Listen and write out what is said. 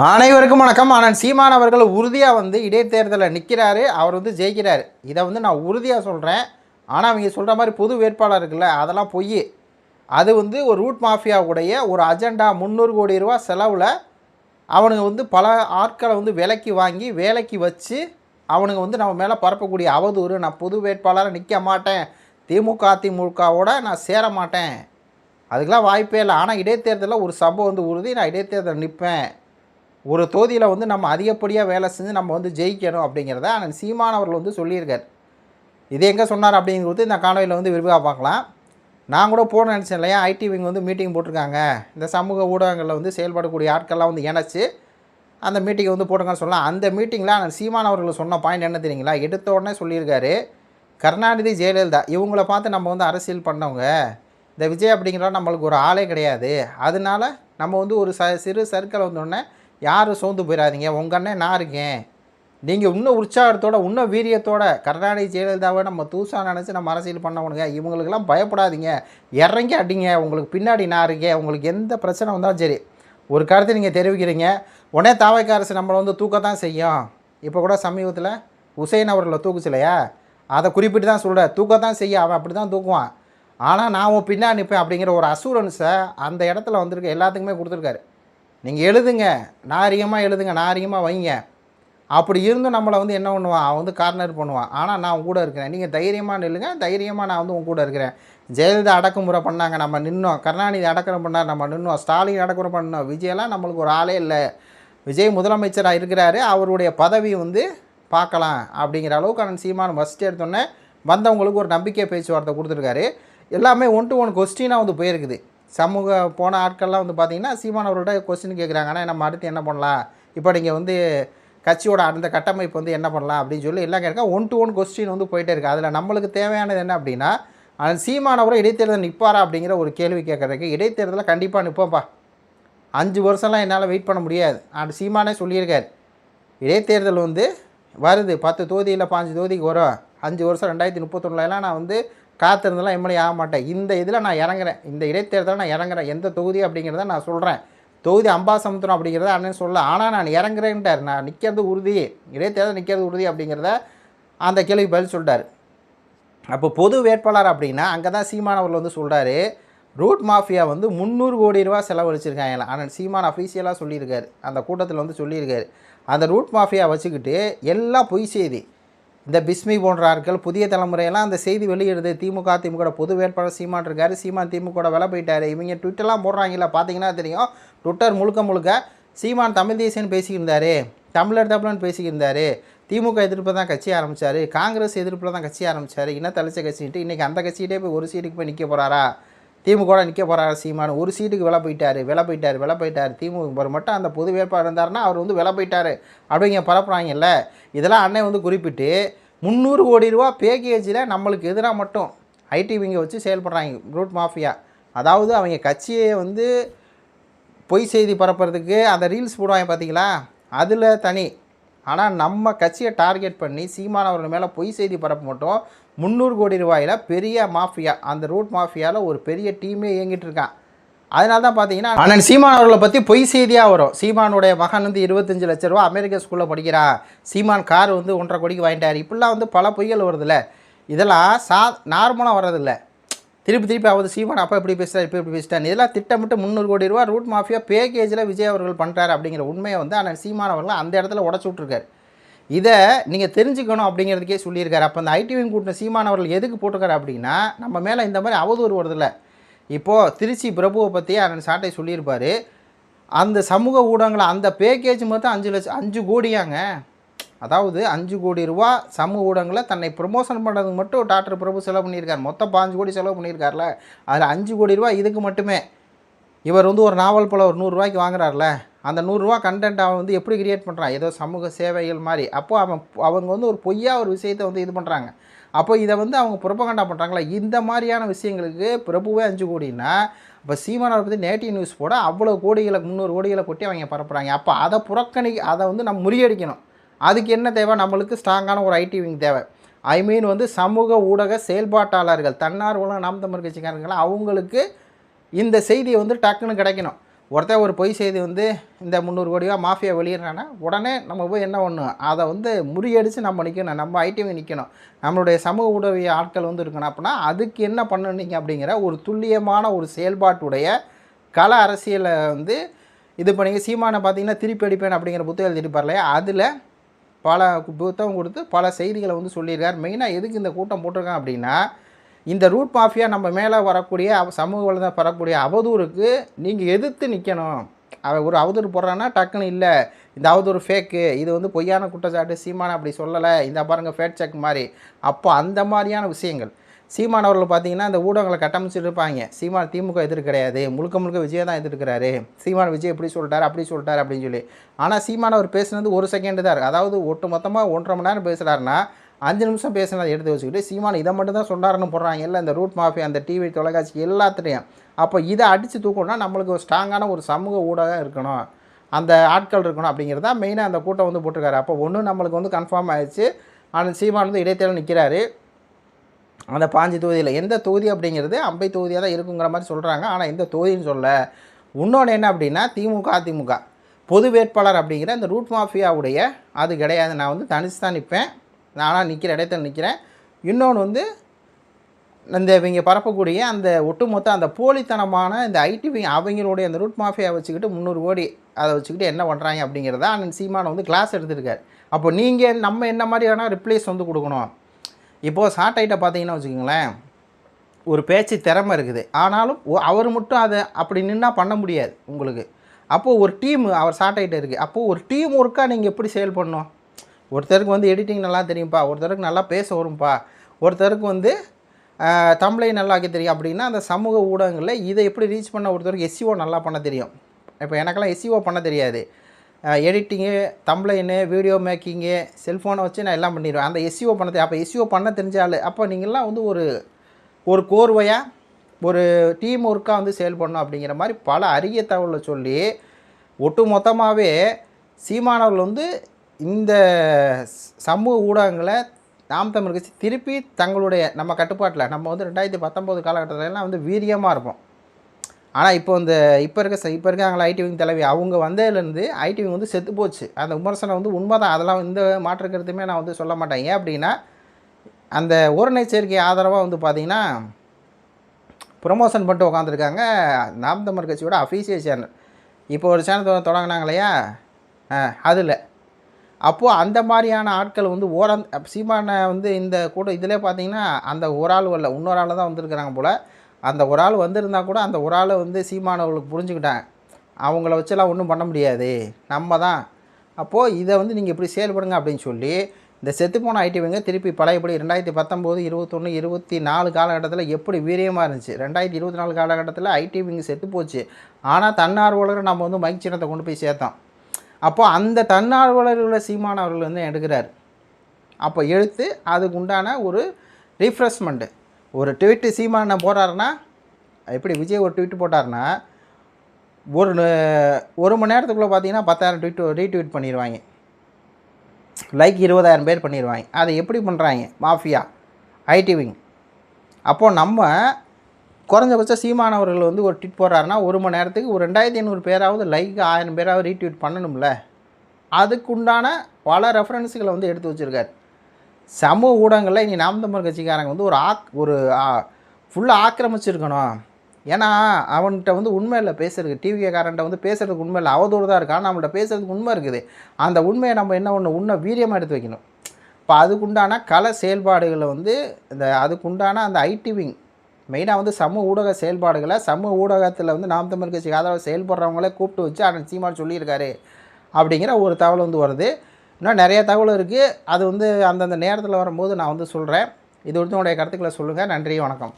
அனைவருக்கும் வணக்கம். ஆனால் சீமான் அவர்கள் உறுதியாக இடைத்தேர்தலில் நிற்கிறாரு. அவர் ஜெயிக்கிறார். இதை நான் உறுதியாக சொல்கிறேன். ஆனால் அவங்க சொல்கிற மாதிரி பொது வேட்பாளர் இருக்குல்ல, அதெல்லாம் பொய். அது ஒரு ரூட் மாஃபியாவுடைய ஒரு அஜெண்டா. 300 கோடி ரூபா செலவில் அவனுங்க பல ஆட்களை விலைக்கு வாங்கி வேலைக்கு வச்சு அவனுங்க நம்ம மேலே பரப்பக்கூடிய அவதூறு. நான் பொது வேட்பாளராக நிற்க மாட்டேன், அதிமுகவோட நான் சேர மாட்டேன், அதுக்கெலாம் வாய்ப்பே இல்லை. ஆனால் இடைத்தேர்தலில் ஒரு சபை உறுதி, நான் இடைத்தேர்தல் நிற்பேன், ஒரு தொகுதியில் நம்ம அதிகப்படியாக வேலை செஞ்சு நம்ம ஜெயிக்கணும் அப்படிங்கிறத ஆனால் சீமான் அவர்கள் சொல்லியிருக்கார். இது எங்கே சொன்னார் அப்படிங்கிறது இந்த காணொலியில் விரிவாக பார்க்கலாம். நான் கூட போட நினச்சேன் இல்லையா, ஐடி விங் மீட்டிங் போட்டிருக்காங்க. இந்த சமூக ஊடகங்களில் செயல்படக்கூடிய ஆட்கள்லாம் இணைச்சி அந்த மீட்டிங்கை போட்டுருக்கான்னு சொல்லலாம். அந்த மீட்டிங்கில் ஆனால் சீமான் அவர்கள் சொன்ன பாயிண்ட் என்ன தெரியுங்களா? எடுத்த உடனே சொல்லியிருக்காரு, கருணாநிதி ஜெயலலிதா இவங்கள பார்த்து நம்ம அரசியல் பண்ணவங்க, இந்த விஜய் அப்படிங்கிறவங்க நம்மளுக்கு ஒரு ஆளே கிடையாது, அதனால நம்ம ஒரு சிறு சர்க்கிள் வந்தோடனே யாரும் சோர்ந்து போயிடாதீங்க, உங்கள் அண்ணன் நான் இருக்கேன், நீங்கள் இன்னும் உற்சாகத்தோட இன்னும் வீரியத்தோட கருணாநிதி ஜெயலலிதாவை நம்ம தூசாக நினச்சி நம்ம அரசியல் பண்ணவனுங்க, இவங்களுக்கெல்லாம் பயப்படாதீங்க, இறங்கி அடிங்க, உங்களுக்கு பின்னாடி நான் இருக்கேன், உங்களுக்கு எந்த பிரச்சனை வந்தாலும் சரி ஒரு கருத்தை நீங்கள் தெரிவிக்கிறீங்க, உடனே தாவைக்க அரசு நம்மளை தூக்கத்தான் செய்யும். இப்போ கூட சமீபத்தில் உசைன் அவர்களை தூக்குச்சில்லையா, அதை குறிப்பிட்டு தான் சொல்கிற, தூக்கத்தான் செய்ய, அவன் அப்படி தான் தூக்குவான், ஆனால் நான் உன் பின்னாடி நிற்பேன் அப்படிங்கிற ஒரு அசூரன்ஸை அந்த இடத்துல வந்திருக்க எல்லாத்துக்குமே கொடுத்துருக்காரு. நீங்கள் எழுதுங்க, நாகரிகமாக எழுதுங்க, நாகரிகமாக வைங்க, அப்படி இருந்தும் நம்மளை என்ன பண்ணுவான், அவன் கார்னர் பண்ணுவான். ஆனால் நான் உன் கூட இருக்கிறேன், நீங்கள் தைரியமாக நில்லுங்க, தைரியமாக நான் உன் கூட இருக்கிறேன். ஜெயலலிதா அடக்குமுறை பண்ணாங்க, நம்ம நின்னோம், கருணாநிதி அடக்குமுறை பண்ணார், நம்ம நின்னோம், ஸ்டாலின் அடக்குமுறை பண்ணோம், விஜயெல்லாம் நம்மளுக்கு ஒரு ஆளே இல்லை, விஜய் முதலமைச்சராக இருக்கிறாரு, அவருடைய பதவி பார்க்கலாம் அப்படிங்கிற அளவுக்கு நான் சீமான் ஃபஸ்ட்டு எடுத்தோன்னே வந்தவங்களுக்கு ஒரு நம்பிக்கை பேச்சுவார்த்தை கொடுத்துருக்காரு. எல்லாமே 1 to 1 கொஸ்டினாக போயிருக்குது. சமூக போன ஆட்கள்லாம் பார்த்திங்கன்னா சீமான் அவர்கள்ட்ட கொஸ்டின் கேட்குறாங்க, ஆனால் நம்ம அடுத்து என்ன பண்ணலாம், இப்போ நீங்கள் கட்சியோட அந்த கட்டமைப்பு என்ன பண்ணலாம் அப்படின்னு சொல்லி எல்லாம் கேட்க 1 to 1 கொஸ்டின் போயிட்டே இருக்குது. அதில் நம்மளுக்கு தேவையானது என்ன அப்படின்னா, சீமான் அவரை இடைத்தேர்தல் நிற்பாரா அப்படிங்கிற ஒரு கேள்வி கேட்குறதுக்கு, இடைத்தேர்தலில் கண்டிப்பாக நிற்போம்ப்பா, 5 வருஷம்லாம் என்னால் வெயிட் பண்ண முடியாது. அந்த சீமானே சொல்லியிருக்கார், இடைத்தேர்தல் வருது, 10 தொகுதியில் 5 தொகுதிக்கு வரும், 5 வருஷம் 2031 நான் காத்திருந்தெல்லாம் எம்எல்ஏ ஆக மாட்டேன், இந்த இதில் நான் இறங்குறேன், இந்த இடைத்தேர்தலில் நான் இறங்குறேன், எந்த தொகுதி அப்படிங்கிறத நான் சொல்கிறேன், தொகுதி அம்பாசமுத்திரம் அப்படிங்கிறத அண்ணன் சொல்ல, ஆனால் நான் இறங்குறேன்ட்டார், நான் நிற்கிறது உறுதி, இடைத்தேர்தல் நிற்கிறது உறுதி அப்படிங்கிறத அந்த கேள்வி பதில் சொல்லிட்டார். அப்போ பொது வேட்பாளர் அப்படின்னா அங்கே தான் சீமான் அவர்கள் சொல்கிறாரு, ரூட் மாஃபியா 300 கோடி ரூபா செலவழிச்சிருக்காங்க. ஆனால் சீமான் அஃபீஷியலாக சொல்லியிருக்காரு, அந்த கூட்டத்தில் சொல்லியிருக்காரு, அந்த ரூட் மாஃபியா வச்சுக்கிட்டு எல்லாம் பொய் செய்தி, இந்த பிஸ்மி போன்ற ஆட்கள் புதிய தலைமுறையெல்லாம் அந்த செய்தி வெளியிடுது, திமுக பொது வேட்பாளர் சீமான் இருக்கார், சீமான் திமுக விலை போயிட்டார், இவங்க ட்விட்டர்லாம் போடுறாங்களா பார்த்தீங்கன்னா தெரியும், ட்விட்டர் முழுக்க சீமான் தமிழ் தேசியன்னு பேசிக்கிருந்தார், தமிழர் தமிழன் பேசிக்கிருந்தார், திமுக எதிர்ப்பு தான் கட்சி ஆரம்பித்தார், காங்கிரஸ் எதிர்ப்பில் தான் கட்சி ஆரம்பித்தார், இனத்தளிச்ச கட்சின்ட்டு இன்றைக்கி அந்த கட்சிகிட்டே போய் ஒரு சீட்டுக்கு போய் நிற்க போகிறாரா, திமுக நிற்க போகிறாரா சீமான், ஒரு சீட்டுக்கு விலை போயிட்டார், திமுக மட்டும் அந்த பொது வேட்பாளர் இருந்தாருன்னா அவர் விலை போயிட்டார் அப்படிங்க பரப்புறாங்கல்ல. இதெல்லாம் அண்ணன் குறிப்பிட்டு 300 கோடி ரூபா பேக்கேஜில் நம்மளுக்கு எதிராக மட்டும் ஐடி விங்கை வச்சு செயல்படுறாங்க ரூட் மாஃபியா. அதாவது அவங்க கட்சியை பொய் செய்தி பரப்புறதுக்கு அந்த ரீல்ஸ் போடுவாங்க பார்த்தீங்களா, அதில் தனி. ஆனால் நம்ம கட்சியை டார்கெட் பண்ணி சீமான் அவர்கள் மேலே பொய் செய்தி பரப்ப மட்டும் 300 கோடி ரூபாயில் பெரிய மாஃபியா, அந்த ரூட் மாஃபியாவில் ஒரு பெரிய டீமே இயங்கிட்டு இருக்கான். அதனால தான் பார்த்தீங்கன்னா அண்ணன் சீமான் அவர்களை பற்றி பொய் செய்தியாக வரும். சீமானுடைய மகன் 25 லட்ச ரூபா அமெரிக்க ஸ்கூலில் படிக்கிறான், சீமான் கார் 1.5 கோடிக்கு வாங்கிட்டார், இப்படிலாம் பல பொய்கள் வருதில்ல. இதெல்லாம் நார்மலாக வர்றதில்லை, திருப்பி ஆகுது. சீமான் அப்போ இப்படி பேசுகிறார், இப்படி பேசிட்டார், இதெல்லாம் திட்டமிட்டு 300 கோடி ரூபா ரூட் மாஃபியா பேக்கேஜில் விஜய் அவர்கள் பண்ணுறாரு அப்படிங்கிற உண்மையை அண்ணன் சீமான் அவர்கள் அந்த இடத்துல உடச்சி விட்ருக்காரு. இதை நீங்கள் தெரிஞ்சுக்கணும் அப்படிங்கிறதுக்கே சொல்லியிருக்காரு. அப்போ அந்த ஐடிவிங் கூட்டின சீமான் அவர்கள் எதுக்கு போட்டிருக்காரு அப்படின்னா, நம்ம மேலே இந்த மாதிரி அவதூறு வருதில்லை. இப்போது திருச்சி பிரபுவை பற்றி அண்ணன் சாட்டை சொல்லியிருப்பார், அந்த சமூக ஊடகங்களை அந்த பேக்கேஜ் மொத்தம் 5 கோடியாங்க. அதாவது 5 கோடி ரூபா சமூக ஊடகங்களை தன்னை ப்ரொமோஷன் பண்ணுறதுக்கு மட்டும் டாக்டர் பிரபு செலவு பண்ணியிருக்கார். மொத்தம் 5 கோடி செலவு பண்ணியிருக்கார்ல, அதில் 5 கோடி ரூபா இதுக்கு மட்டுமே. இவர் ஒரு நாவல் போல் ஒரு 100 ரூபாய்க்கு வாங்குறாருல, அந்த 100 ரூபா கண்டென்ட் அவன் எப்படி கிரியேட் பண்ணுறான், ஏதோ சமூக சேவைகள் மாதிரி. அப்போது அவங்க ஒரு பொய்யா ஒரு விஷயத்தை இது பண்ணுறாங்க. அப்போ இதை அவங்க புரப்பகண்டா பண்ணுறாங்களா, இந்த மாதிரியான விஷயங்களுக்கு பிரபுவே 5 கோடின்னா, இப்போ சீமானை பற்றி நேட்டிவ் நியூஸ் போட அவ்வளோ கோடிகளை 300 கோடிகளை கொட்டி அவங்க பரப்புகிறாங்க. அப்போ அதை அதை நம்ம முறியடிக்கணும். அதுக்கு என்ன தேவை, நம்மளுக்கு ஸ்ட்ராங்கான ஒரு ஐடி விங் தேவை. ஐ மீன் சமூக ஊடக செயல்பாட்டாளர்கள், தன்னார்வல நாம் தமிழ் கட்சிக்காரர்கள், அவங்களுக்கு இந்த செய்தியை டக்குன்னு கிடைக்கணும். ஒருத்தன் ஒரு பொய் செய்தி வந்து இந்த 300 கோடியா மாஃபியா வெளியிடுறான்னா உடனே நம்ம போய் என்ன பண்ணணும், அதை வந்து முறியடித்து நம்ம நிற்கணும், நம்ம ஐடிவி நிற்கணும், நம்மளுடைய சமூக உதவி ஆட்கள் வந்து இருக்கணும். அப்படின்னா அதுக்கு என்ன பண்ணுனீங்க அப்படிங்கிற ஒரு துல்லியமான ஒரு செயல்பாட்டுடைய கள அரசியலை வந்து இது பண்ணிங்க. சீமானை பார்த்தீங்கன்னா திருப்பி அடிப்பேன் அப்படிங்கிற புத்தகம் எழுதியிருப்பார் இல்லையா, அதில் பல புத்தகம் கொடுத்து பல செய்திகளை வந்து சொல்லியிருக்கார். மெயினாக எதுக்கு இந்த கூட்டம் போட்டிருக்கான் அப்படின்னா, இந்த ரூட் மாஃபியா நம்ம மேலே வரக்கூடிய சமூக வலைதளம் வரக்கூடிய அவதூறுக்கு நீங்கள் எதிர்த்து நிற்கணும். ஒரு அவதூறு போடுறான்னா டக்குன்னு இல்லை இந்த அவதூறு ஃபேக்கு, இது வந்து பொய்யான குற்றச்சாட்டு, சீமானை அப்படி சொல்லலை, இந்த பாருங்கள் ஃபேட் செக் மாதிரி. அப்போ அந்த மாதிரியான விஷயங்கள் சீமான் அவர்கள் பார்த்தீங்கன்னா இந்த ஊடகங்களை கட்டமைச்சிட்டு இருப்பாங்க. சீமான் திமுக எதிர்க்கு கிடையாது, முழுக்க முழுக்க விஜய் தான் எதிர்க்கிறாரு, சீமான் விஜய் எப்படி சொல்லிட்டாரு அப்படி சொல்லிட்டாரு அப்படின்னு சொல்லி. ஆனால் சீமான் அவர் பேசுனது 1 செகண்டு தான் இருக்குது. அதாவது ஒட்டு மொத்தமாக 1.5 மணி நேரம் பேசுகிறாருன்னா 5 நிமிஷம் பேசுனதை எடுத்து வச்சுக்கிட்டு சீமான் இதை மட்டும் தான் சொன்னாருன்னு போடுறாங்க. இல்லை இந்த ரூட் மாஃபியா அந்த டிவி தொலைக்காட்சி எல்லாத்துலேயும். அப்போ இதை அடித்து தூக்கணும்னா நம்மளுக்கு ஒரு ஸ்ட்ராங்கான ஒரு சமூக ஊடகம் இருக்கணும், அந்த ஆட்கள் இருக்கணும் அப்படிங்கிறது தான் மெயினாக அந்த கூட்டம் வந்து போட்டிருக்காரு. அப்போ ஒன்று நம்மளுக்கு வந்து கன்ஃபார்ம் ஆகிடுச்சு, ஆனால் சீமான் வந்து இடைத்தேர்தல் நிற்கிறாரு. அந்த 5 தொகுதியில் எந்த தொகுதி அப்படிங்கிறது அம்பை தொகுதியாக தான் இருக்குங்கிற மாதிரி சொல்கிறாங்க. ஆனால் எந்த தொகுதின்னு சொல்ல. இன்னொன்று என்ன அப்படின்னா திமுக அதிமுக பொது வேட்பாளர் அப்படிங்கிற இந்த ரூட் மாஃபியாவுடைய அது கிடையாது. நான் வந்து தனிச்சு தான் நிற்பேன், நானாக நிற்கிற இடத்துல நிற்கிறேன். இன்னொன்று வந்து இந்த இவங்க பரப்பக்கூடிய அந்த ஒட்டுமொத்த அந்த போலித்தனமான இந்த ஐடிவி அவங்களுடைய அந்த ரூட் மாஃபியா வச்சுக்கிட்டு 300 கோடி அதை வச்சுக்கிட்டு என்ன பண்ணுறாங்க அப்படிங்கிறத அண்ணன் சீமானை வந்து கிளாஸ் எடுத்துருக்காரு. அப்போ நீங்கள் நம்ம என்ன மாதிரியான ரிப்ளைஸ் வந்து கொடுக்கணும். இப்போது சாட்டைட்டை பார்த்தீங்கன்னா வச்சுக்கோங்களேன், ஒரு பேச்சு திறமை இருக்குது, ஆனாலும் அவர் மட்டும் அதை அப்படி நின்னா பண்ண முடியாது உங்களுக்கு. அப்போது ஒரு டீம் அவர் சாட்டைட்ட இருக்குது. அப்போது ஒரு டீம் ஒர்க்காக நீங்கள் எப்படி செயல் பண்ணணும். ஒருத்தருக்கு வந்து எடிட்டிங் நல்லா தெரியும்ப்பா, ஒருத்தருக்கு நல்லா பேச வரும்ப்பா, ஒருத்தருக்கு வந்து தமிழை நல்லா ஆக்க தெரியும். அப்படின்னா அந்த சமூக ஊடகங்களில் இதை எப்படி ரீச் பண்ண ஒருத்தருக்கு எஸ்இஓ நல்லா பண்ண தெரியும். இப்போ எனக்கெல்லாம் எஸ்இஓ பண்ண தெரியாது. எடிட்டிங்கு, தம்ப்ளைனு, வீடியோ மேக்கிங்கு, செல்ஃபோனை வச்சு நான் எல்லாம் பண்ணிடுவேன். அந்த எஸ்இஓ பண்ண தெரியும். அப்போ எஸ்இஓ பண்ண தெரிஞ்சால் அப்போ நீங்கள்லாம் வந்து ஒரு கோர்வையாக ஒரு டீம் ஒர்க்காக வந்து செயல்படணும் அப்படிங்கிற மாதிரி பல அரிய தகவலை சொல்லி ஒட்டு மொத்தமாகவே சீமானவர்கள் வந்து இந்த சமூக ஊடகங்களை நாம் தமிழ் கட்சி திருப்பி தங்களுடைய நம்ம கட்டுப்பாட்டில் நம்ம வந்து 2019 காலகட்டத்திலலாம் வந்து வீரியமாக இருப்போம். ஆனால் இப்போ இருக்காங்களா ஐடிவிங் தலைவி, அவங்க வந்ததுலேருந்து ஐடிவிங் வந்து செத்து போச்சு. அந்த விமர்சனம் வந்து உண்மை தான், அதெல்லாம் இந்த மாற்று கருத்துமே நான் வந்து சொல்ல மாட்டேன். ஏன் அப்படின்னா அந்த ஓரணை சேர்க்கை ஆதரவாக வந்து பார்த்திங்கன்னா ப்ரொமோஷன் பண்ணிட்டு உட்காந்துருக்காங்க நாம் தமிழ் கட்சியோட அஃபீஷியல் சேனல். இப்போ ஒரு சேனல் தொடங்கினாங்க இல்லையா, அதில் அப்போது அந்த மாதிரியான ஆட்கள் வந்து சீமானை வந்து இந்த கூட இதிலே பார்த்திங்கன்னா அந்த ஒரு ஆள் வரல, இன்னொரு ஆள் தான் வந்திருக்கிறாங்க போல். அந்த ஒரு ஆள் வந்திருந்தால் கூட அந்த ஒரு ஆளை வந்து சீமானவர்களுக்கு புரிஞ்சுக்கிட்டாங்க, அவங்கள வச்செல்லாம் ஒன்றும் பண்ண முடியாது, நம்ம தான். அப்போது இதை வந்து நீங்கள் இப்படி செயல்படுங்க அப்படின்னு சொல்லி இந்த செத்துப்போன ஐடிவிங்க திருப்பி பழையபடி 2019, 21, 24 காலகட்டத்தில் எப்படி வீரியமாக இருந்துச்சு. 2024 காலகட்டத்தில் ஐடிவிங்க செத்து போச்சு. ஆனால் தன்னார்வலரை நம்ம வந்து மைக் சின்னத்தை கொண்டு போய் சேர்த்தோம். அப்போ அந்த தன்னார்வலர்களை சீமான் அவர்கள் வந்து எடுக்கிறார். அப்போ எடுத்து அதுக்கு உண்டான ஒரு ரீஃப்ரெஷ்மெண்ட்டு ஒரு ட்வீட்டு சீமான போடுறாருன்னா, எப்படி விஜய் ஒரு ட்வீட்டு போட்டார்னா ஒரு மணி நேரத்துக்குள்ளே பார்த்தீங்கன்னா 10,000 ரீட்வீட் பண்ணிடுவாங்க, லைக் 20,000 பேர் பண்ணிடுவாங்க. அதை எப்படி பண்ணுறாங்க மாஃபியா ஐடிவிங். அப்போது நம்ம குறைஞ்சபட்சம் சீமானவர்கள் வந்து ஒரு ட்வீட் போடுறாருன்னா ஒரு மணி நேரத்துக்கு ஒரு 2,500 பேராவது லைக் 1000 பேராவது ரீட்வீட் பண்ணணும்ல. அதுக்குண்டான பல ரெஃபரன்ஸுகளை வந்து எடுத்து வச்சுருக்காரு. சமூக ஊடகங்களில் இனி நாம் தமிழ் கட்சிக்காரங்க வந்து ஒரு ஃபுல்லாக ஆக்கிரமிச்சிருக்கணும். ஏன்னா அவன்கிட்ட வந்து உண்மை இல்லை பேசுறதுக்கு, டிவிக்காரன்ட்ட வந்து பேசுகிறதுக்கு உண்மை இல்லை, அவதூறு தான் இருக்கான். நம்மள்ட்ட பேசுகிறதுக்கு உண்மை இருக்குது. அந்த உண்மையை நம்ம என்ன ஒன்று உண்மை வீரியமாக எடுத்து வைக்கணும். இப்போ அதுக்குண்டான கல செயல்பாடுகளை வந்து அதுக்குண்டான அந்த ஐடிவிங் மெயினாக வந்து சமூக ஊடக செயல்பாடுகளை சமூக ஊடகத்தில் வந்து நாம் தமிழ் கட்சிக்கு ஆதரவு செயல்படுறவங்களே கூப்பிட்டு வச்சு அண்ணன் சீமான் சொல்லியிருக்காரு அப்படிங்கிற ஒரு தகவல் வந்து வருது. இன்னும் நிறைய தகவல் இருக்குது. அது வந்து அந்தந்த நேரத்தில் வரும்போது நான் வந்து சொல்கிறேன். இது வந்து உங்களுடைய கருத்துக்களை சொல்லுங்கள். நன்றி, வணக்கம்.